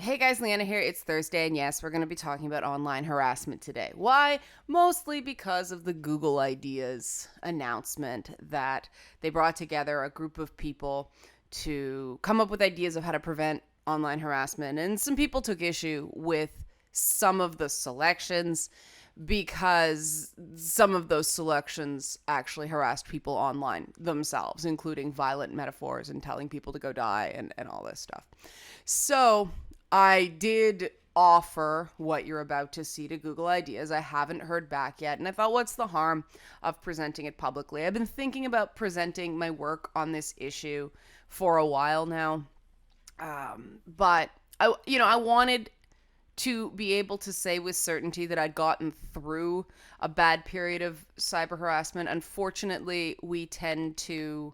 Hey guys, Leanna here. It's Thursday, and yes, we're going to be talking about online harassment today. Why? Mostly because of the Google Ideas announcement that they brought together a group of people to come up with ideas of how to prevent online harassment. And some people took issue with some of the selections because some of those selections actually harassed people online themselves, including violent metaphors and telling people to go die and all this stuff. So I did offer what you're about to see to Google Ideas. I haven't heard back yet, and I thought, what's the harm of presenting it publicly? I've been thinking about presenting my work on this issue for a while now, but I wanted to be able to say with certainty that I'd gotten through a bad period of cyber harassment. Unfortunately, we tend to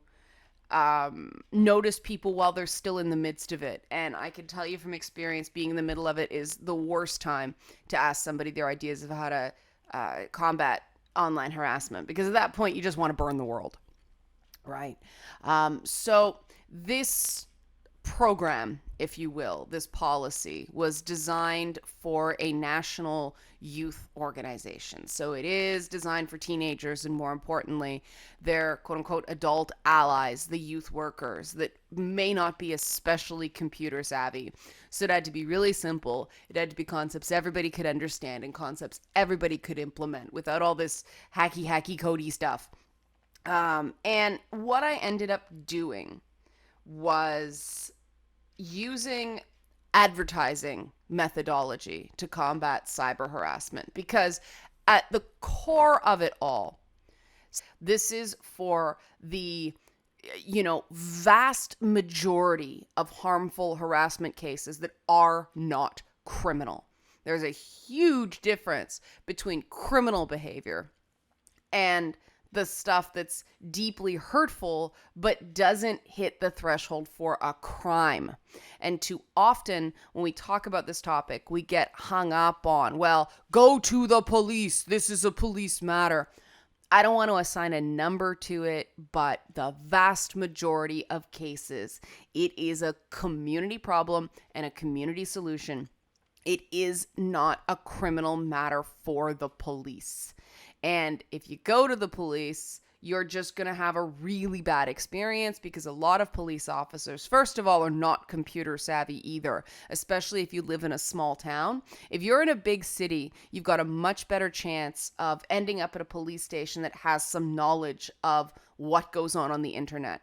notice people while they're still in the midst of it. And I can tell you from experience, being in the middle of it is the worst time to ask somebody their ideas of how to combat online harassment, because at that point you just want to burn the world, right? So this program, if you will, this policy was designed for a national youth organization. So it is designed for teenagers, and more importantly, their quote unquote adult allies, the youth workers that may not be especially computer savvy. So it had to be really simple. It had to be concepts everybody could understand and concepts everybody could implement without all this hacky codey stuff. And what I ended up doing was using advertising methodology to combat cyber harassment, because at the core of it all, this is for the vast majority of harmful harassment cases that are not criminal. There's a huge difference between criminal behavior and the stuff that's deeply hurtful but doesn't hit the threshold for a crime. And too often when we talk about this topic, we get hung up on, well, go to the police. This is a police matter. I don't want to assign a number to it, but the vast majority of cases, it is a community problem and a community solution. It is not a criminal matter for the police. And if you go to the police, you're just going to have a really bad experience, because a lot of police officers, first of all, are not computer savvy either, especially if you live in a small town. If you're in a big city, you've got a much better chance of ending up at a police station that has some knowledge of what goes on the internet.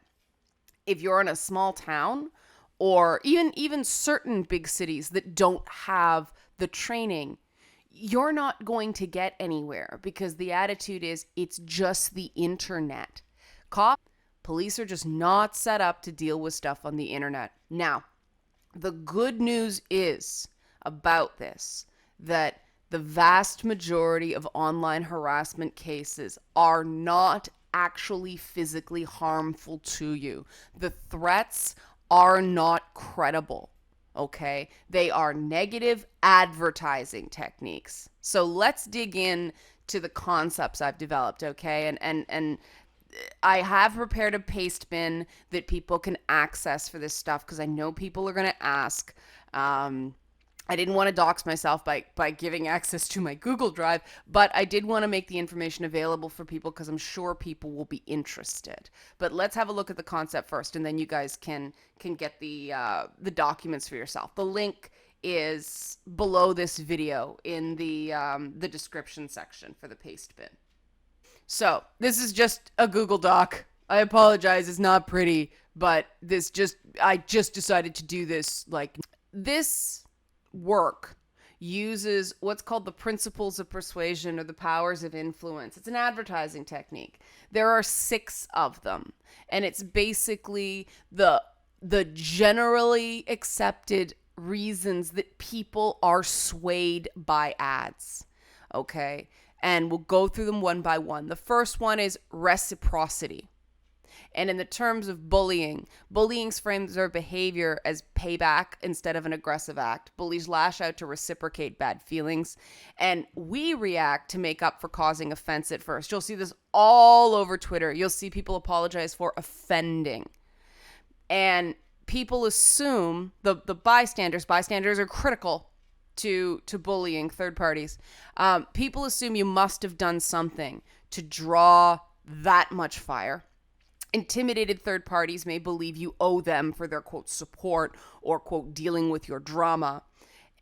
If you're in a small town, or even certain big cities that don't have the training, you're not going to get anywhere, because the attitude is it's just the internet. Police are just not set up to deal with stuff on the internet. Now, the good news is about this, that the vast majority of online harassment cases are not actually physically harmful to you. The threats are not credible. Okay, they are negative advertising techniques. So let's dig in to the concepts I've developed, okay? And I have prepared a paste bin that people can access for this stuff, because I know people are going to ask. I didn't want to dox myself by giving access to my Google Drive, but I did want to make the information available for people because I'm sure people will be interested. But let's have a look at the concept first, and then you guys can get the documents for yourself. The link is below this video in the description section for the paste bin. So this is just a Google Doc. I apologize, it's not pretty, but I just decided to do this. Like, this work uses what's called the principles of persuasion, or the powers of influence. It's an advertising technique. There are 6 of them, and it's basically the generally accepted reasons that people are swayed by ads. Okay? And we'll go through them one by one. The first one is reciprocity. And in the terms of bullying, bullying's frames their behavior as payback instead of an aggressive act. Bullies lash out to reciprocate bad feelings, and we react to make up for causing offense at first. You'll see this all over Twitter. You'll see people apologize for offending. And people assume the bystanders are critical to bullying third parties. People assume you must have done something to draw that much fire. Intimidated third parties may believe you owe them for their, quote, support or, quote, dealing with your drama.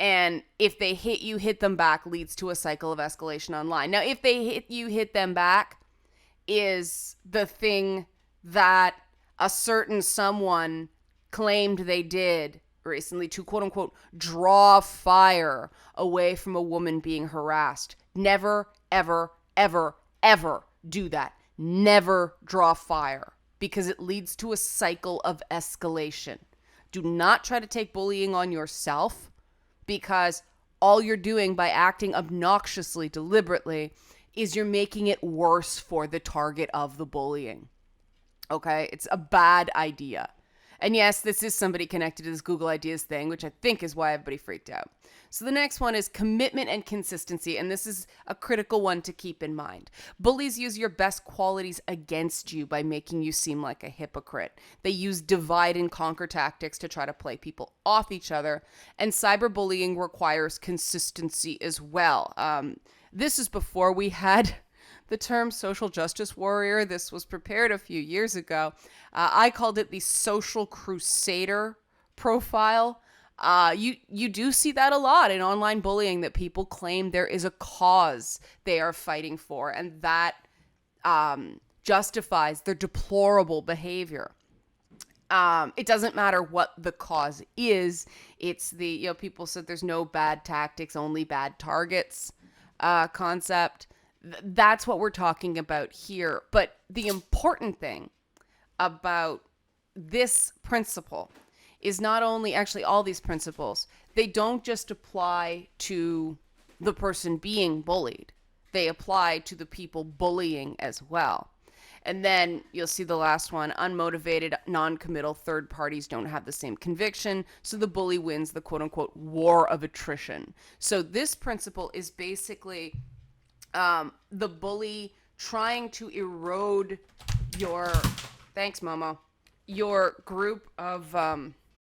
And if they hit you, hit them back leads to a cycle of escalation online. Now, if they hit you, hit them back is the thing that a certain someone claimed they did recently to, quote unquote, draw fire away from a woman being harassed. Never, ever, ever, ever do that. Never draw fire, because it leads to a cycle of escalation. Do not try to take bullying on yourself, because all you're doing by acting obnoxiously, deliberately, is you're making it worse for the target of the bullying. Okay? It's a bad idea. And yes, this is somebody connected to this Google Ideas thing, which I think is why everybody freaked out. So the next one is commitment and consistency, and this is a critical one to keep in mind. Bullies use your best qualities against you by making you seem like a hypocrite. They use divide and conquer tactics to try to play people off each other, and cyberbullying requires consistency as well. This is before we had the term social justice warrior. This was prepared a few years ago. I called it the social crusader profile. You do see that a lot in online bullying, that people claim there is a cause they are fighting for, and that justifies their deplorable behavior. It doesn't matter what the cause is. It's the, people said there's no bad tactics, only bad targets concept. That's what we're talking about here. But the important thing about this principle is not only, actually all these principles, they don't just apply to the person being bullied. They apply to the people bullying as well. And then you'll see the last one, unmotivated, non-committal third parties don't have the same conviction, so the bully wins the quote-unquote war of attrition. So this principle is basically the bully trying to erode your, thanks Momo, your group of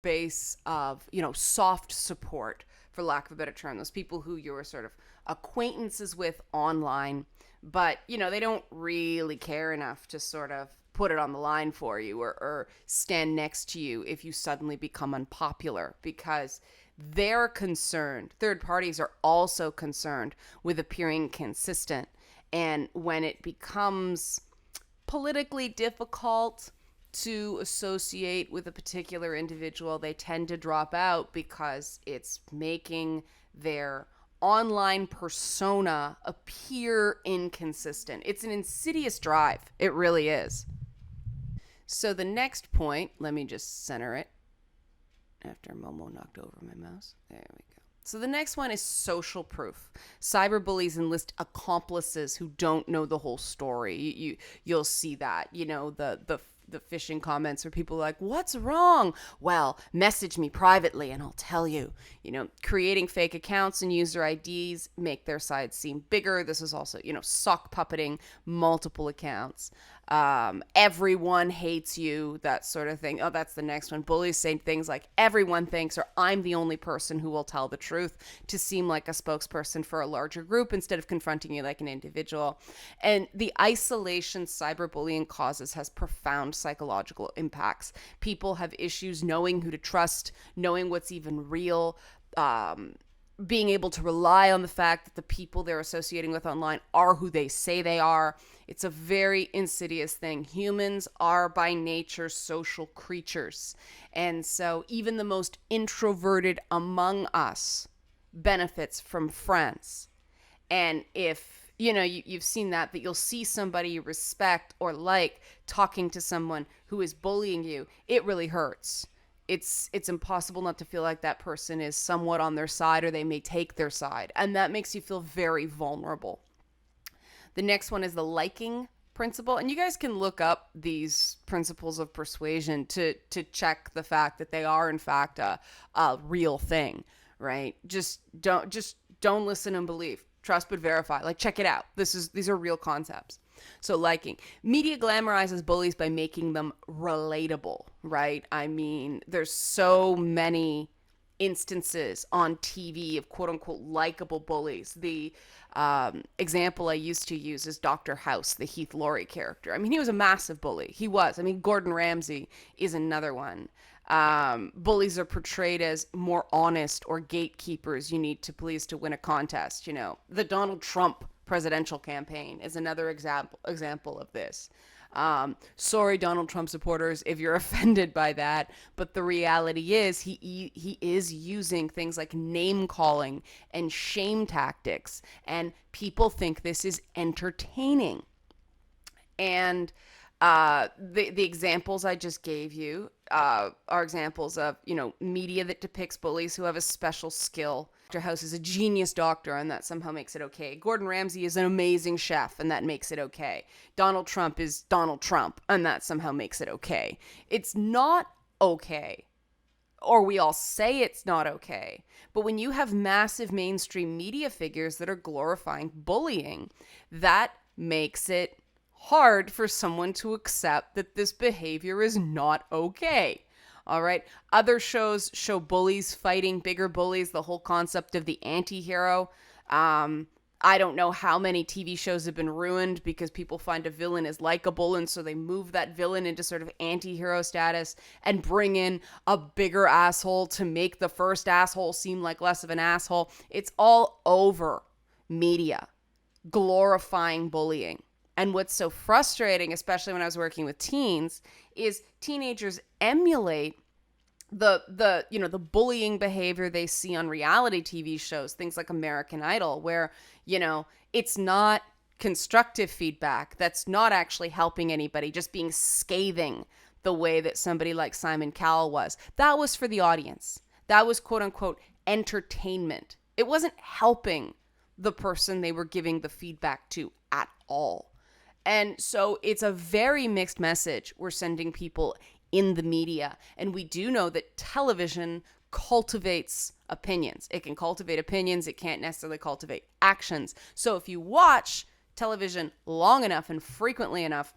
base of, soft support, for lack of a better term, those people who you're sort of acquaintances with online, but they don't really care enough to sort of put it on the line for you or stand next to you if you suddenly become unpopular, because they're concerned. Third parties are also concerned with appearing consistent. And when it becomes politically difficult to associate with a particular individual, they tend to drop out because it's making their online persona appear inconsistent. It's an insidious drive. It really is. So the next point, let me just center it after Momo knocked over my mouse. There we go. So the next one is social proof. Cyberbullies enlist accomplices who don't know the whole story. You'll see that, the phishing comments where people are like, what's wrong? Well, message me privately and I'll tell you. Creating fake accounts and user IDs make their side seem bigger. This is also, sock puppeting multiple accounts. Everyone hates you, that sort of thing. Oh, that's the next one. Bullies say things like, everyone thinks, or I'm the only person who will tell the truth, to seem like a spokesperson for a larger group instead of confronting you like an individual. And the isolation cyberbullying causes has profound psychological impacts. People have issues knowing who to trust, knowing what's even real, being able to rely on the fact that the people they're associating with online are who they say they are. It's a very insidious thing. Humans are by nature social creatures. And so even the most introverted among us benefits from friends. And if, you've seen that you'll see somebody you respect or like talking to someone who is bullying you, it really hurts. It's impossible not to feel like that person is somewhat on their side, or they may take their side. And that makes you feel very vulnerable. The next one is the liking principle. And you guys can look up these principles of persuasion to check the fact that they are in fact a real thing, right? Just don't listen and believe. Trust but verify. Check it out. These are real concepts. So liking. Media glamorizes bullies by making them relatable, right? I mean, there's so many instances on TV of quote unquote likable bullies. The example I used to use is Dr. House, the Heath Laurie character. I mean, he was a massive bully. He was. I mean, Gordon Ramsay is another one. Bullies are portrayed as more honest or gatekeepers you need to please to win a contest. You know, the Donald Trump presidential campaign is another example of this. Sorry, Donald Trump supporters, if you're offended by that, but the reality is he is using things like name calling and shame tactics, and people think this is entertaining. And the examples I just gave you are examples of, you know, media that depicts bullies who have a special skill. Dr. House is a genius doctor, and that somehow makes it okay. Gordon Ramsay is an amazing chef, and that makes it okay. Donald Trump is Donald Trump, and that somehow makes it okay. It's not okay, or we all say it's not okay. But when you have massive mainstream media figures that are glorifying bullying, that makes it hard for someone to accept that this behavior is not okay. All right. Other shows show bullies fighting bigger bullies, the whole concept of the anti-hero. I don't know how many TV shows have been ruined because people find a villain is likable, and so they move that villain into sort of anti-hero status and bring in a bigger asshole to make the first asshole seem like less of an asshole. It's all over media glorifying bullying. And what's so frustrating, especially when I was working with teens, is teenagers emulate the bullying behavior they see on reality TV shows, things like American Idol, where, you know, it's not constructive feedback. That's not actually helping anybody, just being scathing the way that somebody like Simon Cowell was. That was for the audience. That was quote unquote entertainment. It wasn't helping the person they were giving the feedback to at all. And so it's a very mixed message we're sending people in the media. And we do know that television cultivates opinions. It can cultivate opinions. It can't necessarily cultivate actions. So if you watch television long enough and frequently enough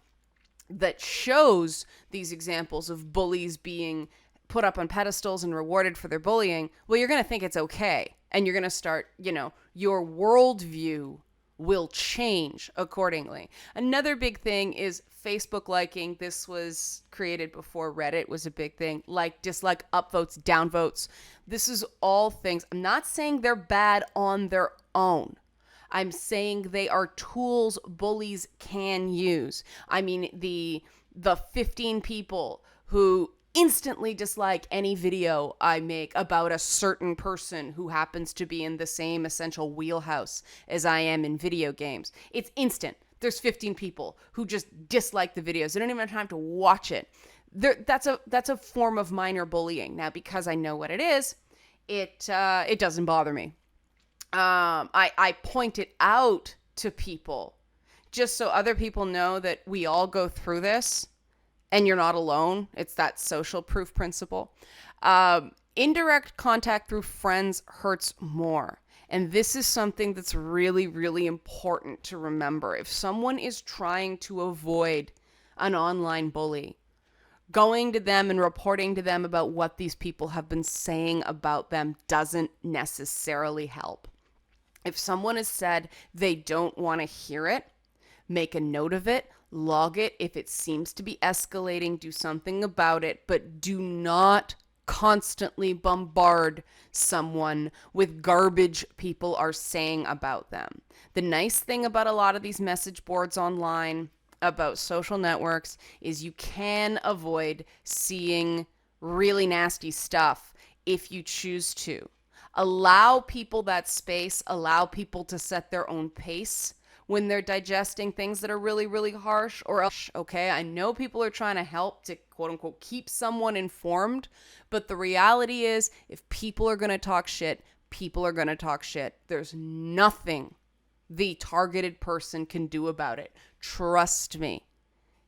that shows these examples of bullies being put up on pedestals and rewarded for their bullying, well, you're going to think it's okay. And you're going to start, you know, your worldview will change accordingly. Another big thing is Facebook liking. This was created before Reddit was a big thing. Like, dislike, upvotes, downvotes. This is all things. I'm not saying they're bad on their own. I'm saying they are tools bullies can use. I mean, the 15 people who instantly dislike any video I make about a certain person who happens to be in the same essential wheelhouse as I am in video games. It's instant. There's 15 people who just dislike the videos. They don't even have time to watch it. That's a form of minor bullying. Now, because I know what it is, it doesn't bother me. I point it out to people just so other people know that we all go through this. And you're not alone. It's that social proof principle. Indirect contact through friends hurts more. And this is something that's really, really important to remember. If someone is trying to avoid an online bully, going to them and reporting to them about what these people have been saying about them doesn't necessarily help. If someone has said they don't want to hear it, make a note of it. Log it. If it seems to be escalating, do something about it, but do not constantly bombard someone with garbage people are saying about them. The nice thing about a lot of these message boards online about social networks is you can avoid seeing really nasty stuff if you choose to. Allow people that space, allow people to set their own pace when they're digesting things that are really, really harsh or else, okay, I know people are trying to help to quote unquote keep someone informed, but the reality is if people are going to talk shit, people are going to talk shit. There's nothing the targeted person can do about it. Trust me.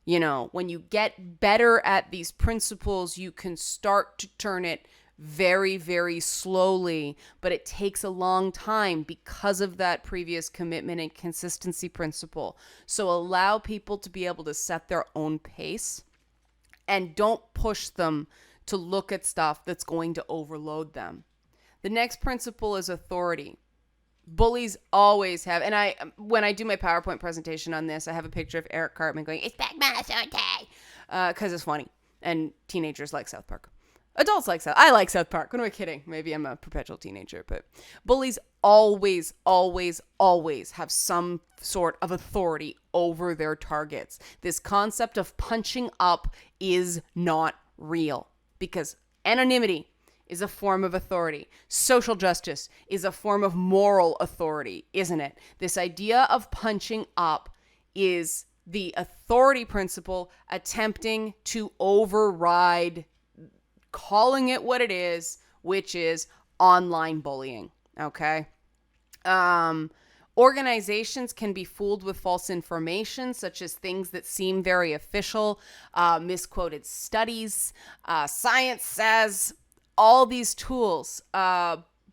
You know, when you get better at these principles, you can start to turn it very, very slowly, but it takes a long time because of that previous commitment and consistency principle. So allow people to be able to set their own pace and don't push them to look at stuff that's going to overload them. The next principle is authority. Bullies always have, and when I do my PowerPoint presentation on this, I have a picture of Eric Cartman going, "Expect my authority," because it's funny, and teenagers like South Park. Adults like I like South Park. What am I kidding? Maybe I'm a perpetual teenager, but bullies always, always, always have some sort of authority over their targets. This concept of punching up is not real because anonymity is a form of authority. Social justice is a form of moral authority, isn't it? This idea of punching up is the authority principle attempting to override calling it what it is, which is online bullying, okay? Organizations can be fooled with false information, such as things that seem very official, misquoted studies, science says, all these tools.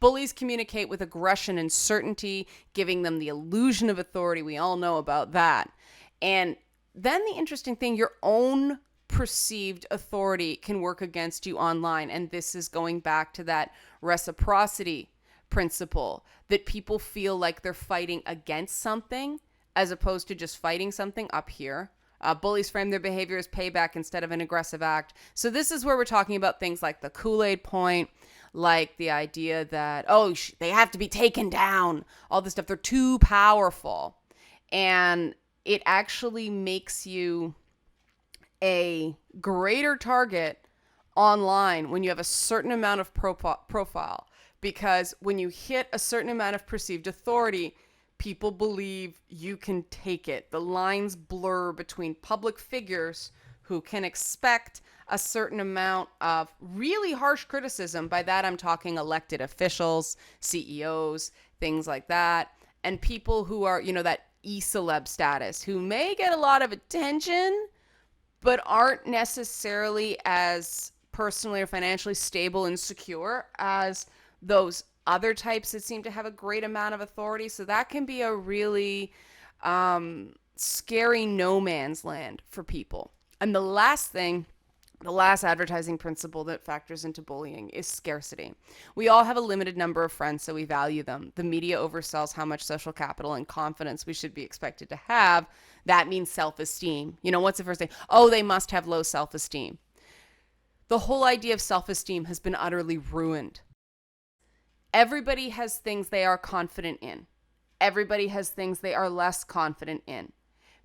Bullies communicate with aggression and certainty, giving them the illusion of authority. We all know about that. And then the interesting thing, your own perceived authority can work against you online. And this is going back to that reciprocity principle, that people feel like they're fighting against something as opposed to just fighting something up here. Bullies frame their behavior as payback instead of an aggressive act. So this is where we're talking about things like the Kool-Aid point, like the idea that, they have to be taken down, all this stuff. They're too powerful. And it actually makes you a greater target online when you have a certain amount of profile. Because when you hit a certain amount of perceived authority, people believe you can take it. The lines blur between public figures who can expect a certain amount of really harsh criticism. By that, I'm talking elected officials, CEOs, things like that. And people who are, that e-celeb status, who may get a lot of attention, but aren't necessarily as personally or financially stable and secure as those other types that seem to have a great amount of authority. So that can be a really scary no man's land for people. And the last advertising principle that factors into bullying is scarcity. We all have a limited number of friends, so we value them. The media oversells how much social capital and confidence we should be expected to have. That means self-esteem. What's the first thing? They must have low self-esteem. The whole idea of self-esteem has been utterly ruined. Everybody has things they are confident in. Everybody has things they are less confident in.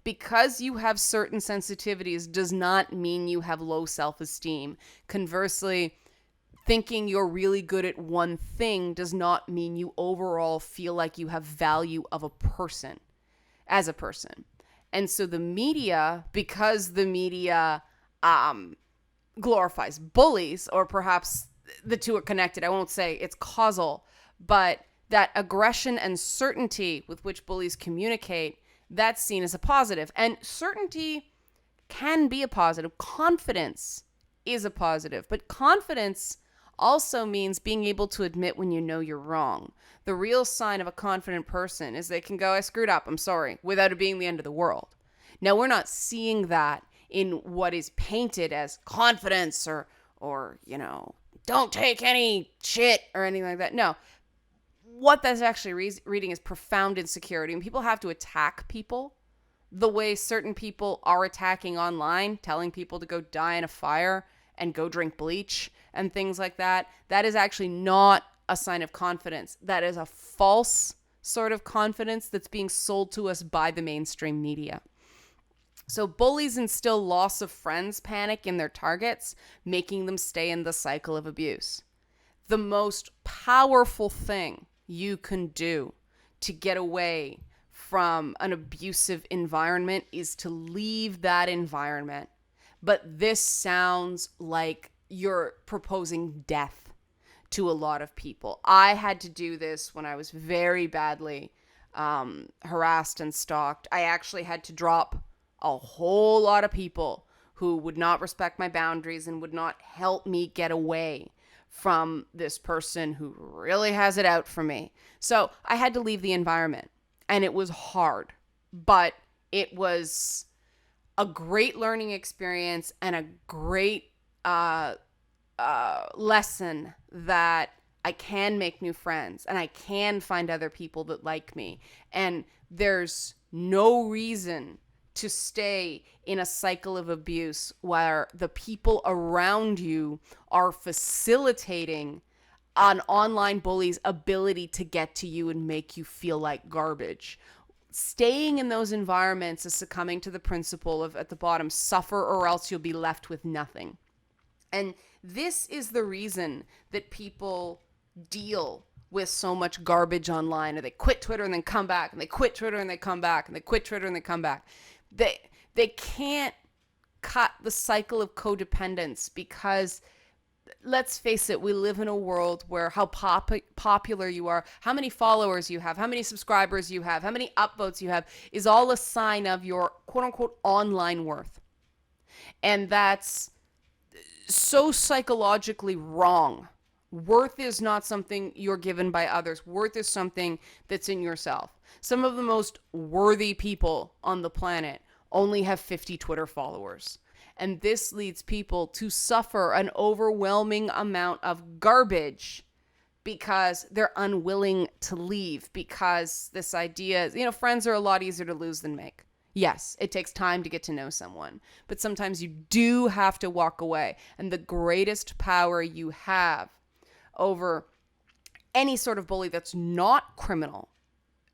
Because you have certain sensitivities does not mean you have low self-esteem. Conversely, thinking you're really good at one thing does not mean you overall feel like you have value of a person, as a person. And so the media, because the media glorifies bullies, or perhaps the two are connected. I won't say it's causal, but that aggression and certainty with which bullies communicate, that's seen as a positive. And certainty can be a positive. Confidence is a positive, but confidence also means being able to admit when you know you're wrong. The real sign of a confident person is they can go, "I screwed up, I'm sorry," without it being the end of the world. Now, we're not seeing that in what is painted as confidence or don't take any shit or anything like that. No. What that's actually reading is profound insecurity. And people have to attack people the way certain people are attacking online, telling people to go die in a fire and go drink bleach and things like that. That is actually not a sign of confidence. That is a false sort of confidence that's being sold to us by the mainstream media. So bullies instill loss of friends panic in their targets, making them stay in the cycle of abuse. The most powerful thing you can do to get away from an abusive environment is to leave that environment. But this sounds like you're proposing death to a lot of people. I had to do this when I was very badly harassed and stalked. I actually had to drop a whole lot of people who would not respect my boundaries and would not help me get away from this person who really has it out for me. So I had to leave the environment, and it was hard, but it was a great learning experience and a great lesson that I can make new friends and I can find other people that like me. And there's no reason to stay in a cycle of abuse where the people around you are facilitating an online bully's ability to get to you and make you feel like garbage. Staying in those environments is succumbing to the principle of, at the bottom, suffer or else you'll be left with nothing. And this is the reason that people deal with so much garbage online, or they quit Twitter and then come back, and they quit Twitter and they come back, and they quit Twitter and they come back. They can't cut the cycle of codependence because, let's face it, we live in a world where how popular you are, how many followers you have, how many subscribers you have, how many upvotes you have is all a sign of your quote unquote online worth. And that's so psychologically wrong. Worth is not something you're given by others. Worth is something that's in yourself. Some of the most worthy people on the planet only have 50 Twitter followers. And this leads people to suffer an overwhelming amount of garbage because they're unwilling to leave, because this idea is, friends are a lot easier to lose than make. Yes, it takes time to get to know someone, but sometimes you do have to walk away. And the greatest power you have over any sort of bully that's not criminal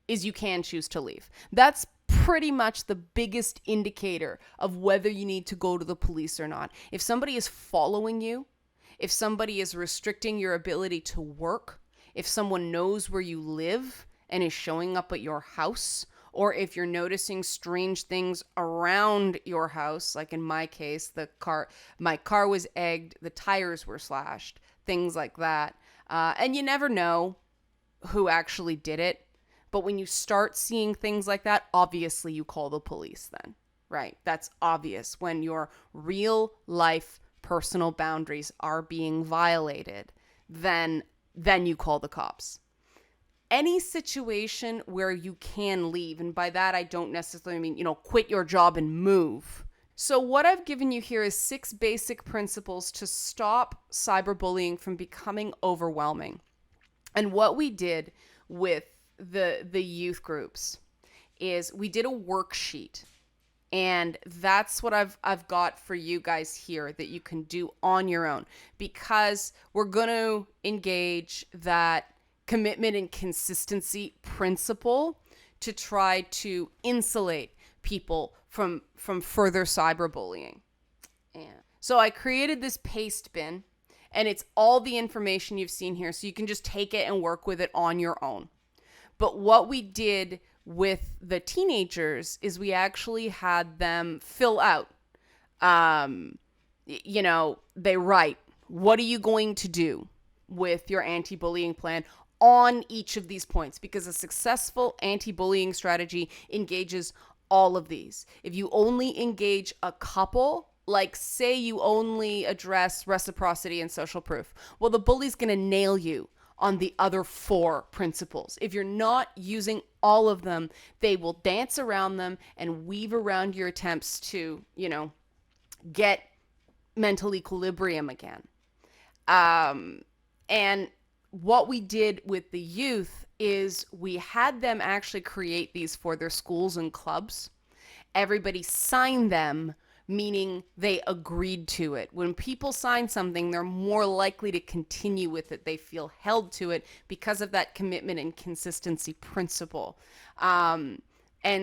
is you can choose to leave. That's pretty much the biggest indicator of whether you need to go to the police or not. If somebody is following you, if somebody is restricting your ability to work, if someone knows where you live and is showing up at your house, or if you're noticing strange things around your house, like in my case, my car was egged, the tires were slashed, things like that. And you never know who actually did it. But when you start seeing things like that, obviously you call the police then, right? That's obvious. When your real life personal boundaries are being violated, then you call the cops. Any situation where you can leave, and by that I don't necessarily mean, quit your job and move. So what I've given you here is 6 basic principles to stop cyberbullying from becoming overwhelming. And what we did with the youth groups is we did a worksheet, and that's what I've got for you guys here that you can do on your own, because we're going to engage that commitment and consistency principle to try to insulate people from further cyberbullying. And so I created this paste bin, and it's all the information you've seen here, so you can just take it and work with it on your own. But what we did with the teenagers is we actually had them fill out, they write, what are you going to do with your anti-bullying plan on each of these points? Because a successful anti-bullying strategy engages all of these. If you only engage a couple, like say you only address reciprocity and social proof, well, the bully's going to nail you on the other 4 principles. If you're not using all of them, they will dance around them and weave around your attempts to, get mental equilibrium again. And what we did with the youth is we had them actually create these for their schools and clubs. Everybody signed them, meaning they agreed to it. When people sign something, they're more likely to continue with it. They feel held to it because of that commitment and consistency principle. And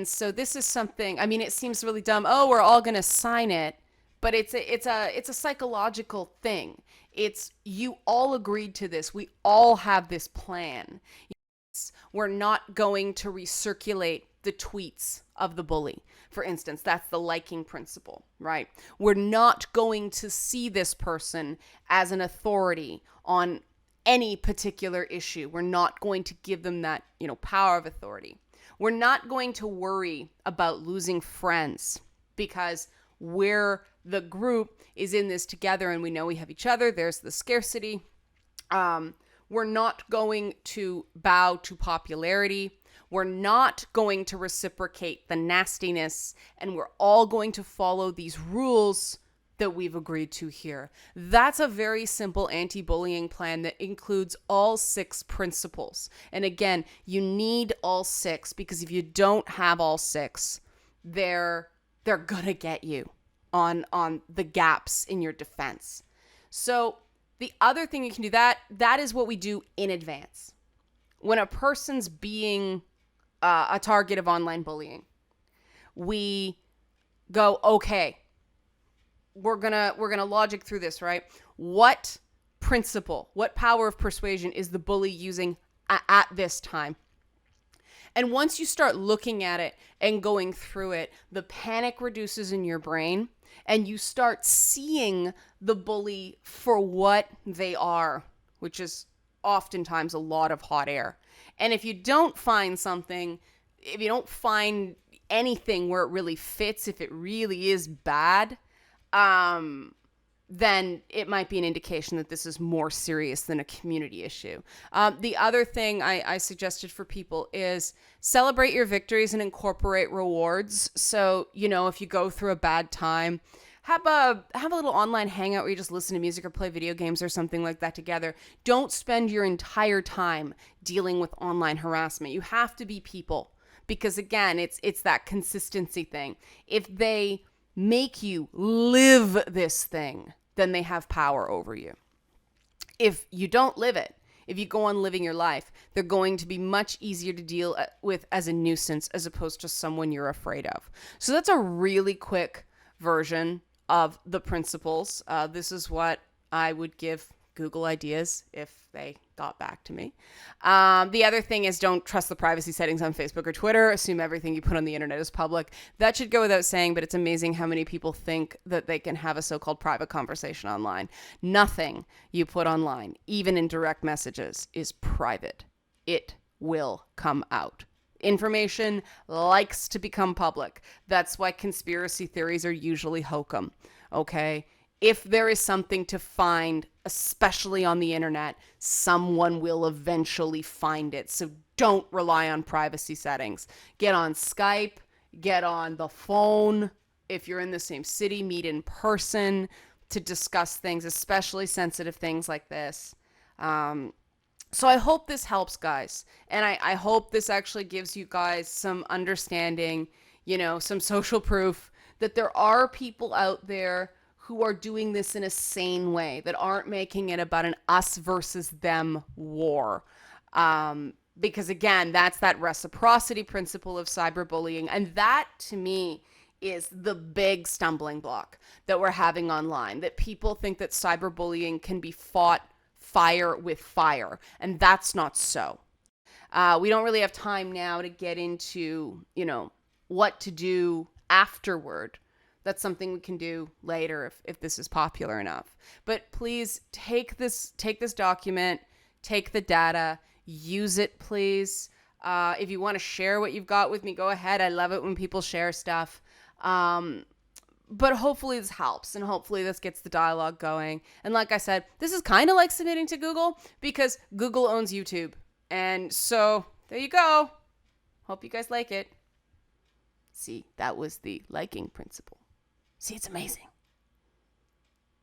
so this is something, it seems really dumb. Oh, we're all going to sign it. But it's a psychological thing. It's you all agreed to this. We all have this plan. We're not going to recirculate the tweets of the bully. For instance, that's the liking principle, right? We're not going to see this person as an authority on any particular issue. We're not going to give them that, power of authority. We're not going to worry about losing friends because the group is in this together and we know we have each other. There's the scarcity. We're not going to bow to popularity. We're not going to reciprocate the nastiness, and we're all going to follow these rules that we've agreed to here. That's a very simple anti-bullying plan that includes all 6 principles. And again, you need all 6, because if you don't have all 6, they're gonna get you on the gaps in your defense. So the other thing you can do, that is what we do in advance. When a person's being a target of online bullying, we go, okay, we're gonna logic through this, right? What principle, what power of persuasion is the bully using at this time? And once you start looking at it and going through it, the panic reduces in your brain, and you start seeing the bully for what they are, which is oftentimes a lot of hot air. And if you don't find something, if you don't find anything where it really fits, if it really is bad, then it might be an indication that this is more serious than a community issue. The other thing I suggested for people is celebrate your victories and incorporate rewards. So, if you go through a bad time, have a little online hangout where you just listen to music or play video games or something like that together. Don't spend your entire time dealing with online harassment. You have to be people, because again, it's that consistency thing. If they make you live this thing, then they have power over you. If you don't live it, if you go on living your life, they're going to be much easier to deal with as a nuisance as opposed to someone you're afraid of. So that's a really quick version of the principles. This is what I would give Google ideas if they got back to me. The other thing is, don't trust the privacy settings on Facebook or Twitter. Assume everything you put on the internet is public. That should go without saying, but it's amazing how many people think that they can have a so-called private conversation online. Nothing you put online, even in direct messages, is private. It will come out. Information likes to become public. That's why conspiracy theories are usually hokum, okay? If there is something to find, especially on the internet, someone will eventually find it. So don't rely on privacy settings. Get on Skype, get on the phone. If you're in the same city, meet in person to discuss things, especially sensitive things like this. So I hope this helps, guys. And I hope this actually gives you guys some understanding, some social proof that there are people out there who are doing this in a sane way, that aren't making it about an us versus them war. Because again, that's that reciprocity principle of cyberbullying. And that, to me, is the big stumbling block that we're having online, that people think that cyberbullying can be fought fire with fire. And that's not so. We don't really have time now to get into, what to do afterward. That's something we can do later if this is popular enough. But please take this document, take the data, use it, please. If you want to share what you've got with me, go ahead. I love it when people share stuff. But hopefully this helps, and hopefully this gets the dialogue going. And like I said, this is kind of like submitting to Google, because Google owns YouTube. And so there you go. Hope you guys like it. See, that was the liking principle. See, it's amazing.